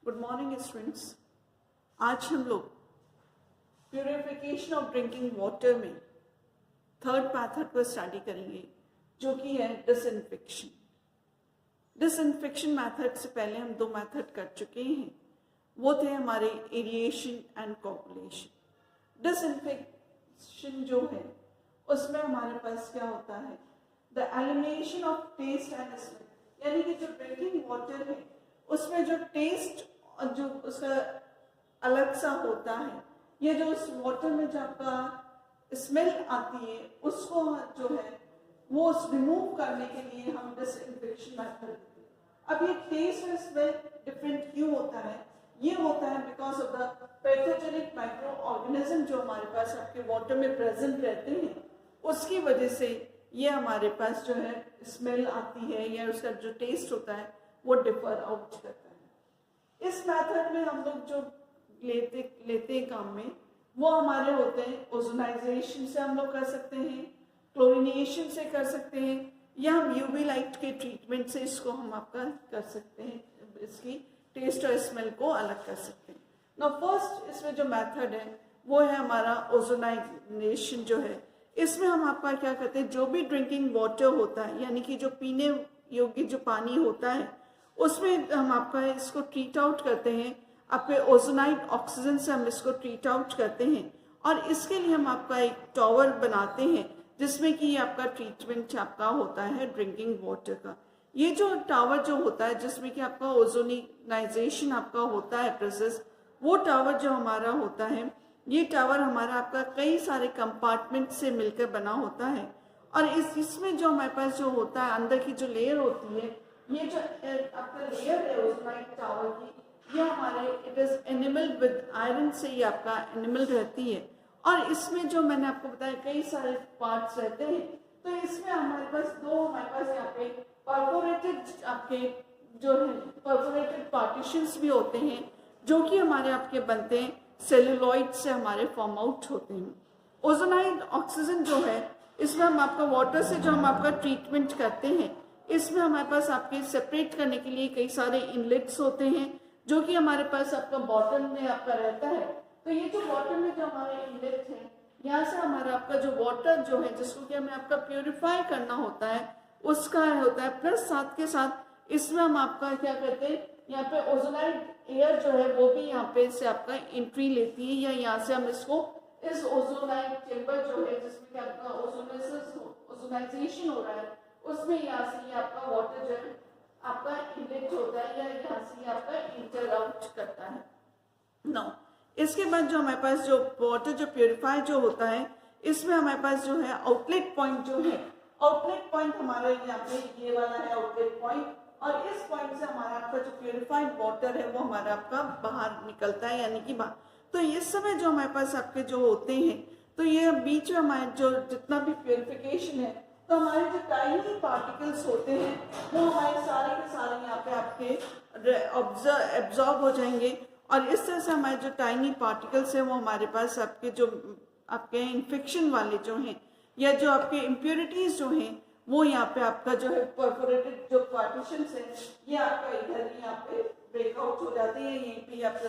Good morning students. आज हम लोग प्यूरिफिकेशन ऑफ ड्रिंकिंग वाटर में थर्ड मेथड को स्टडी करेंगे, जो कि है डिसइंफेक्शन। डिसइंफेक्शन मेथड से पहले हम दो मेथड कर चुके हैं, वो थे हमारे एरिएशन एंड कोगुलेशन। डिसइंफेक्शन जो है उसमें हमारे पास क्या होता है, the elimination of test and smell, यानी कि जो ड्रिंकिंग वाटर है उसमें जो टेस्ट और जो उसका अलग सा होता है, ये जो उस वाटर में जो आपका स्मेल आती है उसको जो है वो रिमूव करने के लिए हम डिसइंफेक्शन मेथड लेते हैं। अब ये टेस्ट और स्मेल डिफरेंट क्यों होता है? ये होता है because of the pathogenic micro organism जो हमारे पास आपके वाटर में प्रेजेंट रहते हैं, उसकी वजह से ये हमारे पास जो है स्मेल आती है या उसका जो टेस्ट होता है वो डिफर आउट करता है। इस मेथड में हम लोग जो लेते हैं काम में, वो हमारे होते हैं ओजोनाइजेशन से हम लोग कर सकते हैं, क्लोरिनेशन से कर सकते हैं, या हम यूवी लाइट के ट्रीटमेंट से इसको हम आपका कर सकते हैं, इसकी टेस्ट और स्मेल को अलग कर सकते हैं। नाउ फर्स्ट इसमें जो मेथड है वो है हमारा ओजोनाइजेशन जो है। इसमें हम आपका क्या करते हैं, जो भी ड्रिंकिंग वाटर होता है यानी कि जो पीने योग्य जो पानी होता है उसमें हम आपका इसको ट्रीट आउट करते हैं, आपके ओजोनाइड ऑक्सीजन से हम इसको ट्रीट आउट करते हैं, और इसके लिए हम आपका एक टॉवर बनाते हैं जिसमें कि आपका ट्रीटमेंट आपका होता है ड्रिंकिंग वाटर का। ये जो टावर जो होता है जिसमें कि आपका ओजोनाइजेशन आपका होता है प्रोसेस, वो टावर जो हमारा होता है, ये टावर हमारा आपका कई सारे कंपार्टमेंट से मिलकर बना होता है, और इसमें जो हमारे पास जो होता है अंदर की जो लेयर होती है, ये जो आपका लेयर है ओजोनाइड टावर की, ये हमारे it is animal with iron से ये आपका एनिमल रहती है, और इसमें जो मैंने आपको बताया कई सारे पार्ट्स रहते हैं। तो इसमें हमारे पास यहाँ पे परफोरेटेड आपके जो है परफोरेटेड पार्टीशंस भी होते हैं, जो कि हमारे आपके बनते हैं सेलुलॉइड से हमारे फॉर्म आउट होते हैं। ओजोनाइड ऑक्सीजन जो है इसमें हम आपका वाटर से जो हम आपका ट्रीटमेंट करते हैं, इसमें हमारे पास आपके सेपरेट करने के लिए कई सारे इनलेट्स होते हैं, जो कि हमारे पास आपका बॉटल में आपका रहता है। तो ये जो बॉटल में जो हमारे इनलेट है, यहाँ से हमारा आपका जो वाटर जो है जिसको कि हमें आपका प्योरीफाई करना होता है उसका होता है, प्लस साथ के साथ इसमें हम आपका क्या करते हैं, यहाँ पे ओजोनाइड एयर जो है वो भी यहाँ पे से आपका एंट्री लेती है, या यहाँ से हम इसको इस ओजोनाइड चेम्बर जो है जिसमें कि आपका ओजोनाइजेशन हो रहा है, उसमें यहाँ से ये आपका वाटर जो है आपका इनलेट होता है, या यहाँ से आपका इंटर आउट करता है। नाउ इसके बाद जो हमारे पास जो वाटर जो प्योरीफाई जो होता है, इसमें हमारे पास जो है आउटलेट पॉइंट जो है, आउटलेट पॉइंट हमारा यहाँ पे ये वाला है आउटलेट पॉइंट, और इस पॉइंट से हमारा आपका जो प्योरीफाइड वाटर है वो हमारा आपका बाहर निकलता है, यानी कि बाहर। तो इस समय जो हमारे पास आपके जो होते हैं, तो ये बीच में हमारे जो जितना भी प्योरिफिकेशन है, तो हमारे जो टाइनी पार्टिकल्स होते हैं वो हमारे सारे के सारे यहाँ पे आपके एब्जॉर्ब हो जाएंगे, और इस तरह से हमारे जो टाइनी पार्टिकल्स हैं वो हमारे पास आपके जो आपके इन्फेक्शन वाले जो हैं या जो आपके इम्प्योरिटीज जो हैं वो यहाँ पे आपका जो है परफोरेटेड जो पार्टीशंस है ये आपका इधर यहाँ पे ब्रेकआउट हो जाते हैं, यहीं पे आप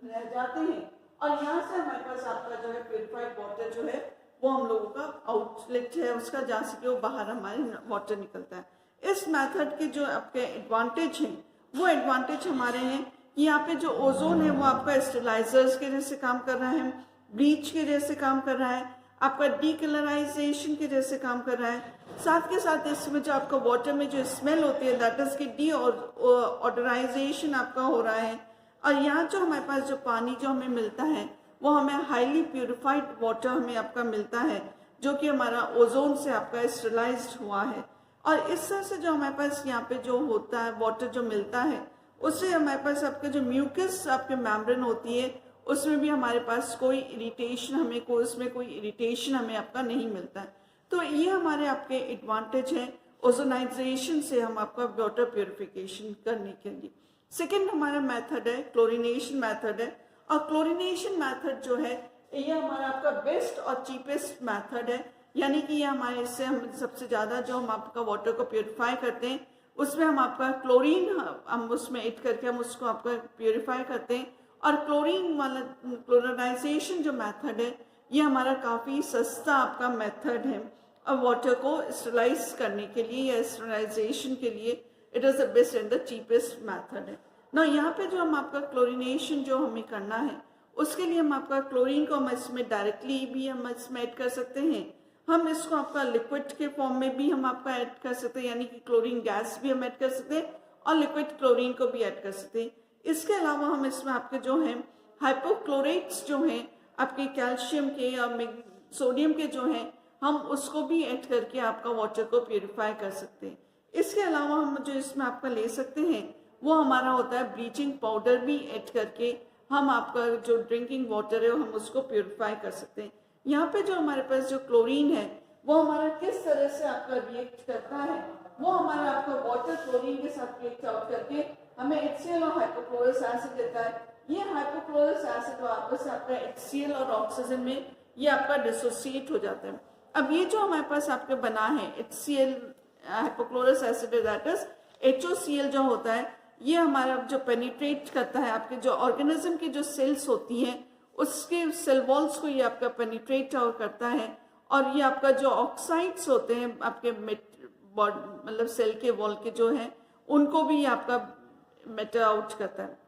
रह जाते हैं, और यहाँ से हमारे पास आपका जो है प्योरीफाइड वाटर जो है वो हम लोगों का आउटलेट है उसका, जहाँ से कि वो बाहर हमारे वाटर निकलता है। इस मेथड के जो आपके एडवांटेज हैं वो एडवांटेज हमारे हैं कि यहाँ पे जो ओजोन है वो आपका स्टेलाइजर्स के जैसे काम कर रहा है, ब्लीच के जैसे काम कर रहा है, आपका डीकलराइजेशन के जैसे काम कर रहा है, साथ के साथ इसमें जो आपका वाटर में जो स्मेल होती है दैट इज की डीऑडराइजेशन आपका हो रहा है, और यहाँ जो हमारे पास जो पानी जो हमें मिलता है वो हमें हाईली प्यूरिफाइड वाटर हमें आपका मिलता है, जो कि हमारा ओजोन से आपका स्टेलाइज्ड हुआ है। और इस तरह से जो हमारे पास यहाँ पे जो होता है वाटर जो मिलता है, उससे हमारे पास आपके जो म्यूकस आपके मेम्ब्रेन होती है उसमें भी हमारे पास कोई इरिटेशन हमें आपका नहीं मिलता है। तो ये हमारे आपके एडवांटेज हैं ओजोनाइजेशन से हम आपका वाटर प्योरिफिकेशन करने के लिए। सेकेंड हमारा मेथड है क्लोरिनेशन मेथड है, और क्लोरिनेशन मेथड जो है ये हमारा आपका बेस्ट और चीपेस्ट मेथड है, यानी कि ये हमारे इससे हम सबसे ज़्यादा जो हम आपका वाटर को प्योरीफाई करते हैं उसमें हम आपका क्लोरीन हम उसमें ऐड करके हम उसको आपका प्योरीफाई करते हैं। और क्लोरीन वाला क्लोरिनाइजेशन जो मेथड है ये हमारा काफ़ी सस्ता आपका मेथड है और वाटर को स्टरलाइज करने के लिए या स्टरलाइजेशन के लिए it is the best and the cheapest method है ना। यहाँ पे जो हम आपका क्लोरिनेशन जो हमें करना है उसके लिए हम आपका क्लोरीन को हम इसमें डायरेक्टली भी हम इसमें ऐड कर सकते हैं, हम इसको आपका लिक्विड के फॉर्म में भी हम आपका ऐड कर सकते हैं, यानी कि क्लोरीन गैस भी हम ऐड कर सकते हैं और लिक्विड क्लोरीन को भी ऐड कर सकते हैं। इसके अलावा हम इसमें आपके जो हैं हाइपोक्लोरेट्स जो हैं आपके कैल्शियम के और सोडियम के जो हैं हम उसको भी ऐड करके आपका वाटर को प्योरीफाई कर सकते हैं। इसके अलावा हम जो इसमें आपका ले सकते हैं वो हमारा होता है ब्लीचिंग पाउडर भी ऐड करके हम आपका जो ड्रिंकिंग वाटर है हम उसको प्योरीफाई कर सकते हैं। यहाँ पे जो हमारे पास जो क्लोरीन है वो हमारा किस तरह से आपका रिएक्ट करता है, वो हमारा आपका वाटर क्लोरीन के साथ रिएक्ट आउट करके हमें HCl और हाइपोक्लोरस एसिड देता है। ये हाइपोक्लोरस एसिड आपस में आपका HCl और ऑक्सीजन में ये आपका डिसोसिएट हो जाता है। अब ये जो हमारे पास आपके बना है HCl hypochlorous acid that is HOCl जो होता है ये हमारा जो पेनिट्रेट करता है आपके जो ऑर्गेनिज्म की जो सेल्स होती हैं उसके सेल वॉल्स को ये आपका पेनिट्रेट और करता है और ये आपका जो ऑक्साइड्स होते हैं आपके मतलब सेल के वॉल के जो हैं उनको भी आपका मेटर आउट करता है।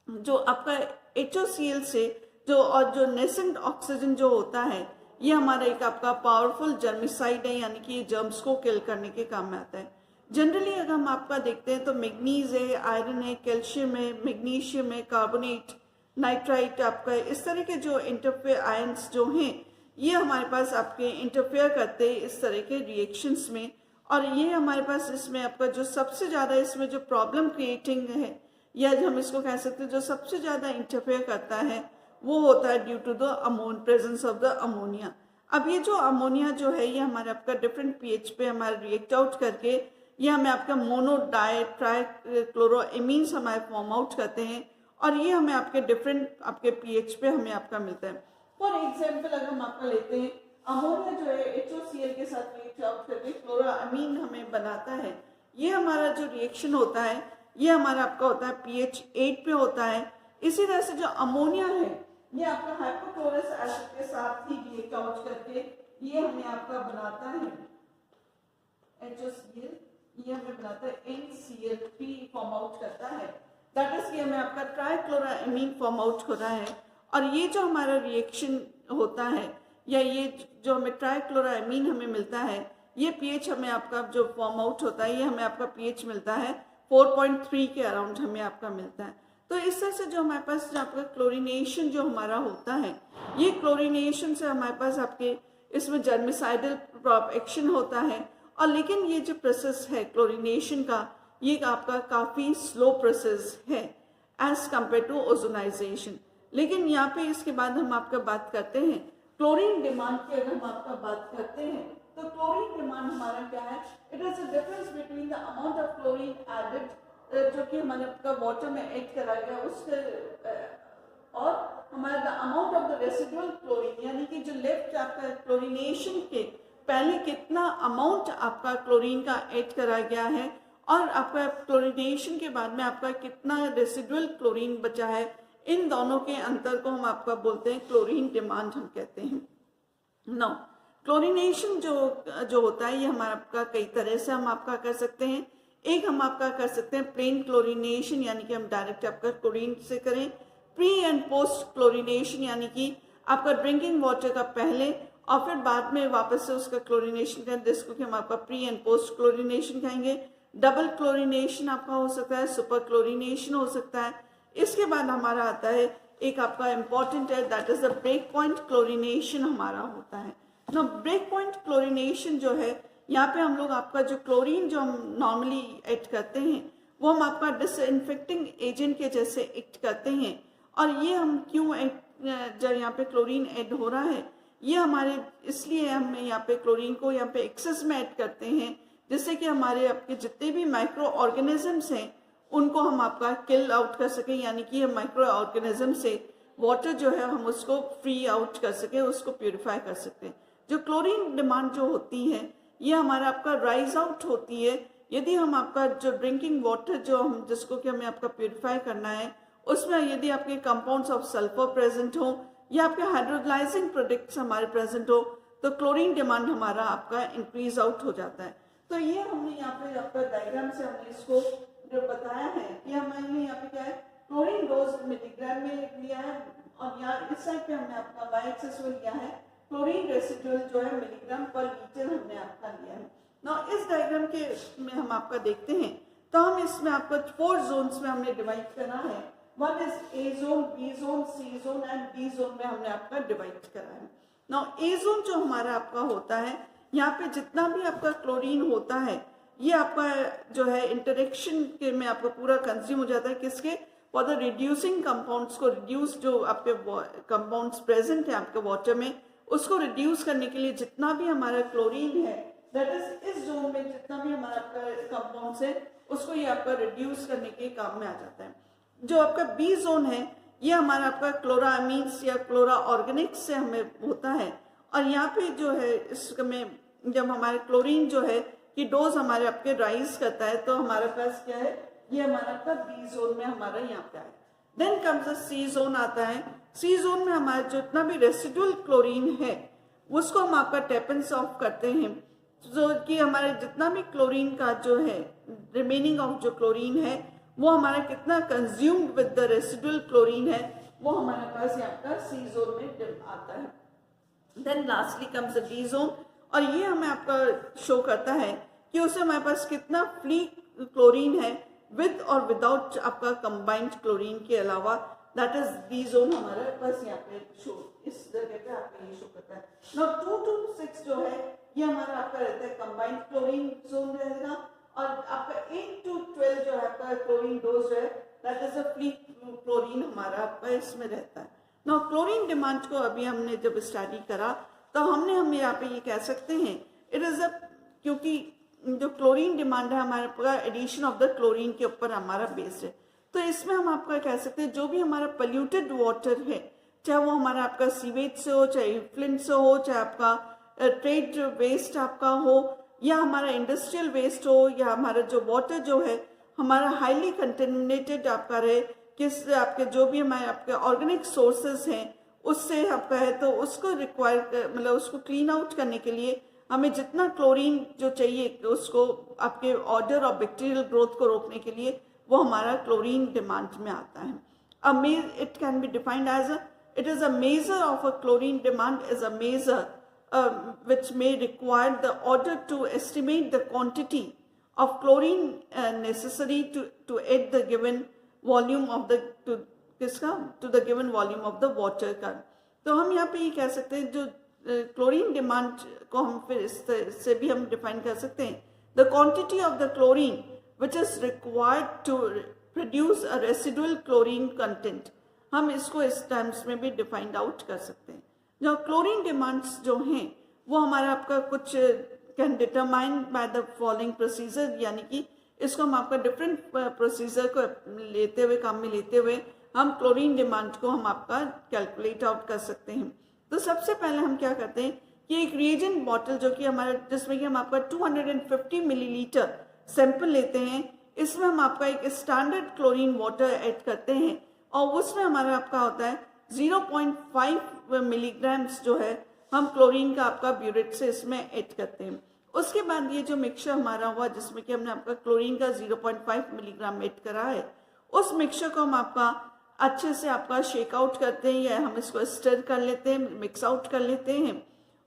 जो आपका HOCl से जो नेसेंट ऑक्सीजन जो होता है ये हमारा एक आपका पावरफुल जर्मिसाइड है, यानी कि ये जर्म्स को किल करने के काम में आता है। जनरली अगर हम आपका देखते हैं तो मैग्नीज है, आयरन है, कैल्शियम है, मैग्नीशियम है, कार्बोनेट, नाइट्राइट आपका इस तरह के जो इंटरफेयर आयंस जो हैं ये हमारे पास आपके इंटरफेयर करते हैं इस तरह के रिएक्शंस में। और ये हमारे पास इसमें आपका जो सबसे ज़्यादा इसमें जो प्रॉब्लम क्रिएटिंग है या हम इसको कह सकते हैं जो सबसे ज़्यादा इंटरफेयर करता है वो होता है due to the presence of the ammonia. अब ये जो अमोनिया जो है ये हमारे आपका डिफरेंट pH पे हमारे रिएक्ट आउट करके ये हमें आपका मोनो डाई ट्राई क्लोरोएमीन्स हमारे फॉर्म आउट करते हैं और ये हमें आपके डिफरेंट आपके pH पे हमें आपका मिलता है। फॉर एग्जाम्पल अगर हम आपका लेते हैं अमोनिया जो है HOCl के साथ रिएक्ट आउट करके क्लोरोअमीन हमें बनाता है। ये हमारा जो रिएक्शन होता है ये हमारा आपका होता है pH 8 पे होता है। इसी तरह से जो अमोनिया है ये आपका हाइपोक्लोरस एसिड के साथ ही रिएक्ट आउट करके ये हमें आपका बनाता है HOCl, ये हमें बनाता है NCl3 फॉर्म आउट करता है, दैट इज हमें आपका ट्राइक्लोरोएमीन फॉर्म आउट हो रहा है। और ये जो हमारा रिएक्शन होता है या ये जो हमें ट्राइक्लोरोएमीन हमें मिलता है ये pH हमें आपका जो फॉर्म आउट होता है ये हमें आपका pH मिलता है 4.3 के अराउंड हमें आपका मिलता है। तो इस तरह से जो हमारे पास जो आपका क्लोरिनेशन जो हमारा होता है ये क्लोरिनेशन से हमारे पास आपके इसमें जर्मिसाइडल एक्शन होता है। और लेकिन ये जो प्रोसेस है क्लोरिनेशन का ये आपका काफ़ी स्लो प्रोसेस है एज कम्पेयर टू ओजोनाइजेशन। लेकिन यहाँ पे इसके बाद हम आपका बात करते हैं क्लोरीन डिमांड की। अगर हम आपका बात करते हैं तो क्लोरीन डिमांड हमारा क्या है, it is the difference between the amount of chlorine added जो कि हमारे आपका वाटर में ऐड करा गया उसके और हमारा the amount of the residual chlorine, यानी कि जो लेफ्ट आपका क्लोरिनेशन के पहले कितना अमाउंट आपका क्लोरीन का ऐड करा गया है और आपका क्लोरिनेशन के बाद में आपका कितना रेसिडुअल क्लोरीन बचा है, इन दोनों के अंतर को हम आपका बोलते हैं क्लोरीन डिमांड हम कहते हैं। नो क्लोरिनेशन जो होता है ये हमारा आपका कई तरह से हम आपका कर सकते हैं। एक हम आपका कर सकते हैं प्लेन क्लोरिनेशन, यानी कि हम डायरेक्ट आपका क्लोरीन से करें। प्री एंड पोस्ट क्लोरिनेशन, यानी कि आपका ड्रिंकिंग वाटर का पहले और फिर बाद में वापस से उसका क्लोरिनेशन करें, जिसको कि हम आपका प्री एंड पोस्ट क्लोरिनेशन कहेंगे। डबल क्लोरिनेशन आपका हो सकता है, सुपर क्लोरिनेशन हो सकता है। इसके बाद हमारा आता है एक आपका इम्पॉर्टेंट है that is the break point chlorination हमारा होता है ना। ब्रेक पॉइंट क्लोरिनेशन जो है यहाँ पे हम लोग आपका जो क्लोरीन जो हम नॉर्मली ऐड करते हैं वो हम आपका डिसइंफेक्टिंग एजेंट के जैसे ऐड करते हैं। और ये हम क्यों जब यहाँ पे क्लोरीन ऐड हो रहा है ये हमारे इसलिए हम यहाँ पे क्लोरीन को यहाँ पे एक्सेस में ऐड करते हैं जिससे कि हमारे आपके जितने भी माइक्रो ऑर्गेनिजम्स हैं उनको हम आपका किल आउट कर सकें, यानी कि हम माइक्रो ऑर्गेनिज्म से वाटर जो है हम उसको फ्री आउट कर सकें, उसको प्यूरिफाई कर सकते हैं। जो क्लोरीन डिमांड जो होती है ये हमारा आपका राइज आउट होती है यदि हम आपका जो ड्रिंकिंग वाटर जो हम जिसको कि हमें आपका प्योरीफाई करना है, उसमें यदि आपके कंपाउंड्स ऑफ सल्फर प्रेजेंट हो या आपके हाइड्रोलाइजिंग प्रोडक्ट्स हमारे प्रेजेंट हो, तो क्लोरीन डिमांड हमारा आपका इंक्रीज आउट हो जाता है। तो ये हमने यहाँ पे आपका डायग्राम से हमने इसको जो बताया है कि हमने यहाँ पे क्या है, क्लोरीन डोज मिलीग्राम में लिया है और यहाँ इस साइड पे हमने आपका वाई एक्सिस में लिया है क्लोरीन रेसिडुअल जो है मिलीग्राम पर लीटर हमने आपका लिया है ना। इस डायग्राम के में हम आपका देखते हैं तो हम इसमें आपको 4 जोन्स में हमने डिवाइड करा है। One is A zone, B zone, C zone and D zone में हमने आपका डिवाइड करा है ना। ए जोन जो हमारा आपका होता है, यहाँ पे जितना भी आपका क्लोरीन होता है ये आपका जो है इंटरेक्शन के में आपका पूरा कंज्यूम हो जाता है। किसके? फॉर द रिड्यूसिंग कंपाउंड्स को रिड्यूस, जो आपके कंपाउंड्स प्रेजेंट है आपके वाटर में, उसको रिड्यूस करने के लिए जितना भी हमारा क्लोरीन है, दैट इज इस जोन में जितना भी हमारा आपका कंपाउंड्स है उसको ये आपका रिड्यूस करने के काम में आ जाता है। जो आपका बी जोन है ये हमारा आपका क्लोरामीन्स या क्लोरा ऑर्गेनिक्स से हमें होता है और यहाँ पे जो है इसमें जब हमारे क्लोरीन जो है कि डोज हमारे आपके राइज करता है तो हमारे पास क्या है, ये हमारा आपका बी जोन में हमारा यहाँ पे है। Then comes the C zone आता है। सी जोन में हमारा जितना भी रेसिडुअल क्लोरीन है उसको हम आपका टेपन्स ऑफ करते हैं, जो कि हमारे जितना भी क्लोरीन का जो है रिमेनिंग ऑफ जो क्लोरीन है वो हमारा कितना consumed with the residual chlorine है वो हमारे पास यहाँ का सी जोन में आता है। Then lastly comes the D zone और ये हमें आपका शो करता है कि उससे हमारे पास कितना फ्री क्लोरीन है विद और विदाउट आपका कंबाइंड क्लोरीन के अलावा, दैट इज डी जोन हमारे पास यहाँ पे शो, इस जगह पे आपका ये शो करता है। नाउ 2 to 6 जो है ये हमारा आपका रहता है कंबाइंड क्लोरीन जोन रहेगा और आपका 8 to 12 जो है आपका क्लोरीन डोज है, that is a free chlorine हमारा आपका इसमें रहता है। नाउ क्लोरीन डिमांड को अभी हमने जब स्टडी करा तो हम यहाँ पे ये कह सकते हैं इट इज अ, क्योंकि जो क्लोरीन डिमांड है हमारे पूरा एडिशन ऑफ द क्लोरीन के ऊपर हमारा बेस्ड है, तो इसमें हम आपका कह सकते हैं जो भी हमारा पोल्यूटेड वाटर है, चाहे वो हमारा आपका सीवेज से हो, चाहे इफ्लुएंट से हो, चाहे आपका ट्रेड वेस्ट आपका हो या हमारा इंडस्ट्रियल वेस्ट हो या हमारा जो वाटर जो है हमारा हाईली कंटेमिनेटेड आपका रहे, किस आपके जो भी हमारे आपके ऑर्गेनिक सोर्सेज हैं उससे आपका है, तो उसको रिक्वायर मतलब उसको क्लीन आउट करने के लिए हमें जितना क्लोरीन जो चाहिए उसको आपके ऑर्डर और बैक्टीरियल ग्रोथ को रोकने के लिए वो हमारा क्लोरीन डिमांड में आता है। It can be defined as a, it is a measure of a chlorine demand is a measure which may require the order to estimate the quantity of chlorine necessary to add the given volume of the to the given volume of the water का। तो हम यहाँ पे ये कह सकते हैं जो क्लोरीन डिमांड को हम फिर इससे भी हम डिफाइन कर सकते हैं, the quantity of the chlorine which is required to produce a residual chlorine content, हम इसको इस टर्म्स में भी डिफाइंड आउट कर सकते हैं। जो क्लोरीन डिमांड्स जो हैं वो हमारा आपका कुछ can determine by the following procedure, यानी कि इसको हम आपका डिफरेंट प्रोसीजर को लेते हुए काम में लेते हुए हम क्लोरीन डिमांड को हम आपका कैलकुलेट आउट कर सकते हैं। तो सबसे पहले हम क्या करते हैं कि एक रिएजेंट बॉटल जो कि हमारा जिसमें कि हम आपका 250 मिलीलीटर सैंपल लेते हैं, इसमें हम आपका एक स्टैंडर्ड क्लोरीन वाटर ऐड करते हैं और उसमें हमारा आपका होता है 0.5 मिलीग्राम्स जो है हम क्लोरीन का आपका ब्यूरेट से इसमें ऐड करते हैं। उसके बाद ये जो मिक्सचर हमारा हुआ जिसमें कि हमने आपका क्लोरीन का 0.5 मिलीग्राम ऐड करा है, उस मिक्सचर को हम आपका अच्छे से आपका शेक आउट करते हैं या हम इसको स्टर कर लेते हैं, मिक्स आउट कर लेते हैं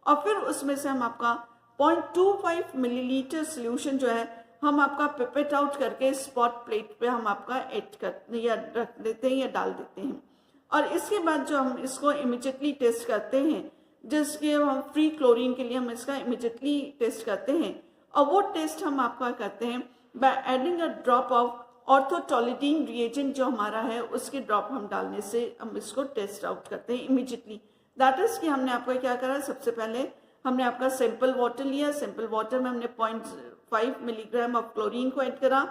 और फिर उसमें से हम आपका 0.25 मिलीलीटर सोल्यूशन जो है हम आपका पिपेट आउट करके स्पॉट प्लेट पे हम आपका ऐड करते या रख देते हैं या डाल देते हैं। और इसके बाद जो हम इसको इमीडिएटली टेस्ट करते हैं, जिसके हम फ्री क्लोरीन के लिए हम इसका इमीडिएटली टेस्ट करते हैं और वो टेस्ट हम आपका करते हैं by adding a drop of orthotolidine reagent जो हमारा है उसके ड्रॉप हम डालने से हम इसको टेस्ट आउट करते हैं इमीडिएटली। दैट इज कि हमने आपका क्या करा, सबसे पहले हमने आपका सैंपल वाटर लिया, सैंपल वाटर में हमने 0.5 मिलीग्राम ऑफ क्लोरीन को ऐड करा।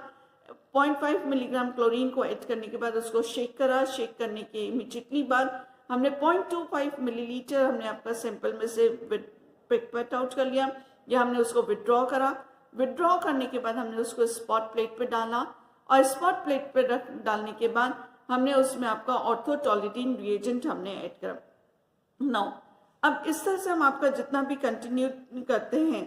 0.5 मिलीग्राम क्लोरीन को ऐड करने के बाद उसको शेक करा, शेक करने के इमीडिएटली बाद हमने 0.25 मिलीलीटर हमने आपका सैंपल में से पिपेट आउट कर लिया या हमने उसको विड्रॉ करा। विड्रॉ करने के बाद हमने उसको स्पॉट प्लेट पे डाला और स्पॉट प्लेट पे डालने के बाद हमने उसमें आपका ऑर्थोटॉलिडीन रिएजेंट हमने ऐड करा। नाउ अब इस तरह से हम आपका जितना भी कंटिन्यू करते हैं,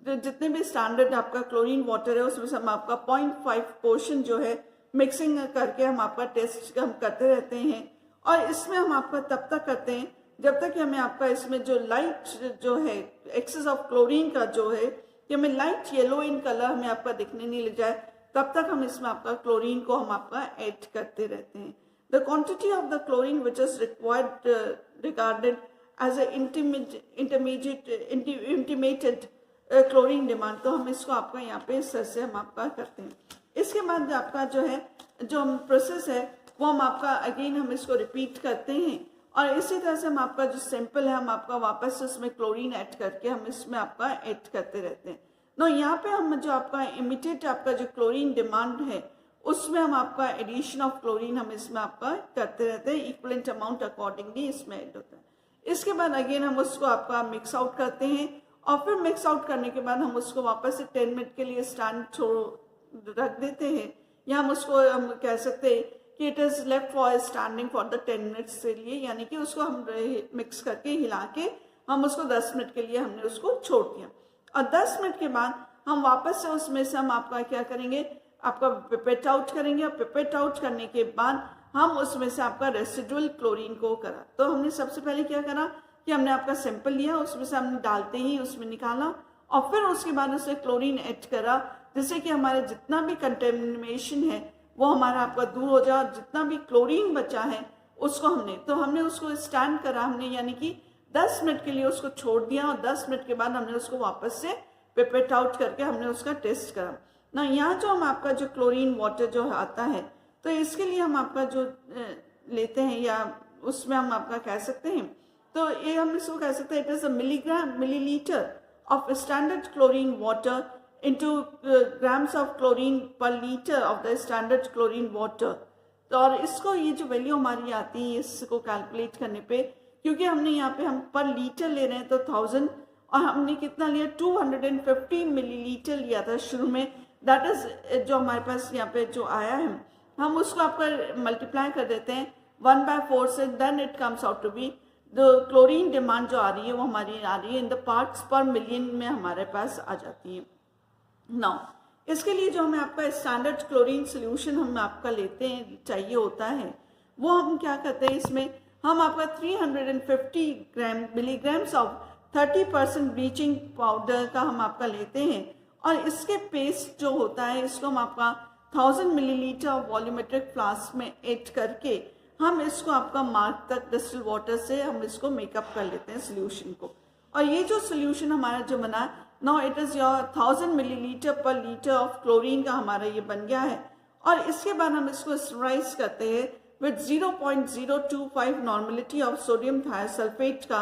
तो जितने भी स्टैंडर्ड आपका क्लोरीन वाटर है उसमें से हम आपका 0.5 पोर्शन जो है मिक्सिंग करके हम आपका टेस्ट हम करते रहते हैं। और इसमें हम आपका तब तक करते हैं जब तक कि हमें आपका इसमें जो लाइट जो है एक्सेस ऑफ क्लोरीन का जो है कि हमें लाइट येलो इन कलर हमें आपका दिखने नहीं लग जाए, तब तक हम इसमें आपका क्लोरीन को हम आपका ऐड करते रहते हैं। The quantity of the chlorine which is required regarded as a intimated chlorine demand, तो हम इसको आपका यहाँ पे इस तरह से हम आपका करते हैं। इसके बाद आपका जो है जो प्रोसेस है वो हम आपका अगेन हम इसको रिपीट करते हैं और इसी तरह से हम आपका जो सैंपल है हम आपका वापस उसमें क्लोरीन ऐड करके हम इसमें आपका ऐड करते रहते हैं। तो यहाँ पे हम जो आपका इमिटेड आपका जो क्लोरीन डिमांड है उसमें हम आपका एडिशन ऑफ क्लोरीन हम इसमें आपका करते रहते हैं, इक्वलेंट अमाउंट अकॉर्डिंगली इसमें ऐड होता है। इसके बाद अगेन हम उसको आपका मिक्स आउट करते हैं और फिर मिक्स आउट करने के बाद हम उसको वापस से 10 मिनट के लिए स्टैंड रख देते हैं, या हम उसको हम कह सकते हैं कि it is left for standing for the 10 minutes के लिए, यानी कि उसको हम मिक्स करके हिला के हम उसको 10 मिनट के लिए हमने उसको छोड़ दिया। और 10 मिनट के बाद हम वापस से उसमें से हम आपका क्या करेंगे, आपका पिपेट आउट करेंगे और पिपेट आउट करने के बाद हम उसमें से आपका रेसिडुअल क्लोरीन को करा। तो हमने सबसे पहले क्या करा कि हमने आपका सैंपल लिया, उसमें से हमने डालते ही उसमें निकाला और फिर उसके बाद उसमें क्लोरीन ऐड करा, जिससे कि हमारे जितना भी कंटेमिनेशन है वो हमारा आपका दूर हो जाए और जितना भी क्लोरीन बचा है उसको हमने उसको स्टैंड करा हमने, यानी कि 10 मिनट के लिए उसको छोड़ दिया और 10 मिनट के बाद हमने उसको वापस से पिपेट आउट करके हमने उसका टेस्ट करा ना। यहाँ जो हम आपका जो क्लोरीन वाटर जो आता है तो इसके लिए हम आपका जो लेते हैं या उसमें हम आपका कह सकते हैं, तो ये हम इसको कह सकते हैं it is a millilitre of standard chlorine water into grams of chlorine per liter of the standard chlorine water। तो और इसको ये जो वैल्यू हमारी आती है इसको कैलकुलेट करने पे, क्योंकि हमने यहाँ पे हम पर लीटर ले रहे हैं तो 1000 और हमने कितना लिया 250 मिलीलीटर लिया था शुरू में, दैट इज जो हमारे पास यहाँ पे जो आया है हम उसको आपका मल्टीप्लाई कर देते हैं 1/4 से, then it comes out to be the chlorine demand जो आ रही है वो हमारी आ रही है in the parts per million में हमारे पास आ जाती है। नाउ इसके लिए जो हमें आपका स्टैंडर्ड क्लोरीन सोल्यूशन हम आपका लेते हैं चाहिए होता है, वो हम क्या करते हैं इसमें हम आपका 350 मिलीग्राम्स ऑफ 30% ब्लीचिंग पाउडर का हम आपका लेते हैं और इसके पेस्ट जो होता है इसको हम आपका 1000 मिलीलीटर ऑफ वॉल्यूमेट्रिक फ्लास्क में ऐड करके हम इसको आपका मार्क तक डिस्टिल वाटर से हम इसको मेकअप कर लेते हैं सोल्यूशन को। और ये जो सोल्यूशन हमारा जो बना now it is your 1000 millilitre पर लीटर ऑफ क्लोरीन का हमारा ये बन गया है। और इसके बाद हम इसको स्टराइज करते हैं with 0.025 normality of sodium thiosulphate का,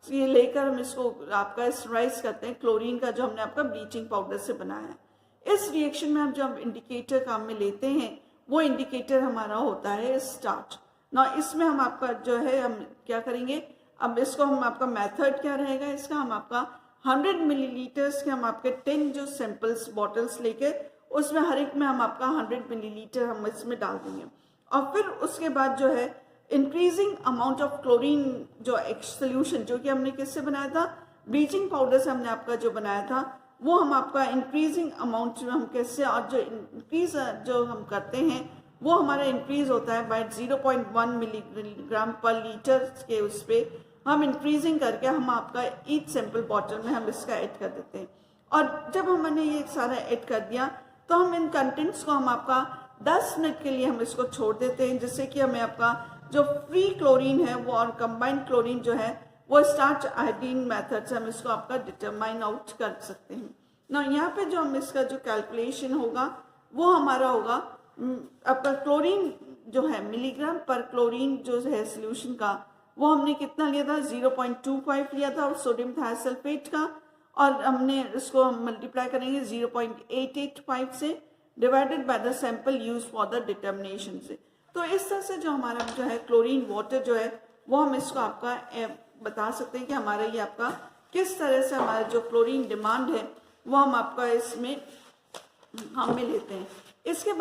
ये लेकर हम इसको आपका स्टराइज करते हैं क्लोरीन का जो हमने आपका ब्लीचिंग पाउडर से बनाया है। इस रिएक्शन में हम जो हम इंडिकेटर काम में लेते हैं वो इंडिकेटर हमारा होता है स्टार्च। ना इसमें हम आपका जो है हम क्या करेंगे, अब इसको हम आपका मेथड क्या रहेगा इसका, हम आपका 100 मिलीलीटर्स के हम आपके 10 जो सैंपल्स बॉटल्स लेके उसमें हर एक में हम आपका 100 मिलीलीटर हम इसमें डाल देंगे और फिर उसके बाद जो है इंक्रीजिंग अमाउंट ऑफ क्लोरीन जो एक सोल्यूशन जो कि हमने किससे बनाया था, ब्लीचिंग पाउडर से हमने आपका जो बनाया था, वो हम आपका इंक्रीजिंग अमाउंट में हम कैसे और जो इंक्रीज जो हम करते हैं वो हमारा इंक्रीज होता है बाय 0.1 मिलीग्राम पर लीटर के उस पर हम इंक्रीजिंग करके हम आपका ईच सैंपल बॉटल में हम इसका ऐड कर देते हैं। और जब हमने ये सारा ऐड कर दिया तो हम इन कंटेंट्स को हम आपका 10 मिनट के लिए हम इसको छोड़ देते हैं, जिससे कि हमें आपका जो फ्री क्लोरीन है वो और कंबाइंड क्लोरीन जो है वो स्टार्च आयोडीन मेथड से हम इसको आपका डिटरमाइन आउट कर सकते हैं ना। यहाँ पे जो हम इसका जो कैलकुलेशन होगा वो हमारा होगा आपका क्लोरीन जो है मिलीग्राम पर क्लोरीन जो है सोल्यूशन का वो हमने कितना लिया था 0.25 लिया था और सोडियम थायोसल्फेट का, और हमने इसको हम मल्टीप्लाई करेंगे 0.885 से divided by the sample use for the determination से। तो इस तरह से जो हमारा जो है क्लोरीन वाटर जो है वो हम इसको आपका बता सकते हैं कि हमारा ये आपका किस तरह से हमारा जो क्लोरीन डिमांड है वो हम आपका इसमें हम में लेते हैं। इसके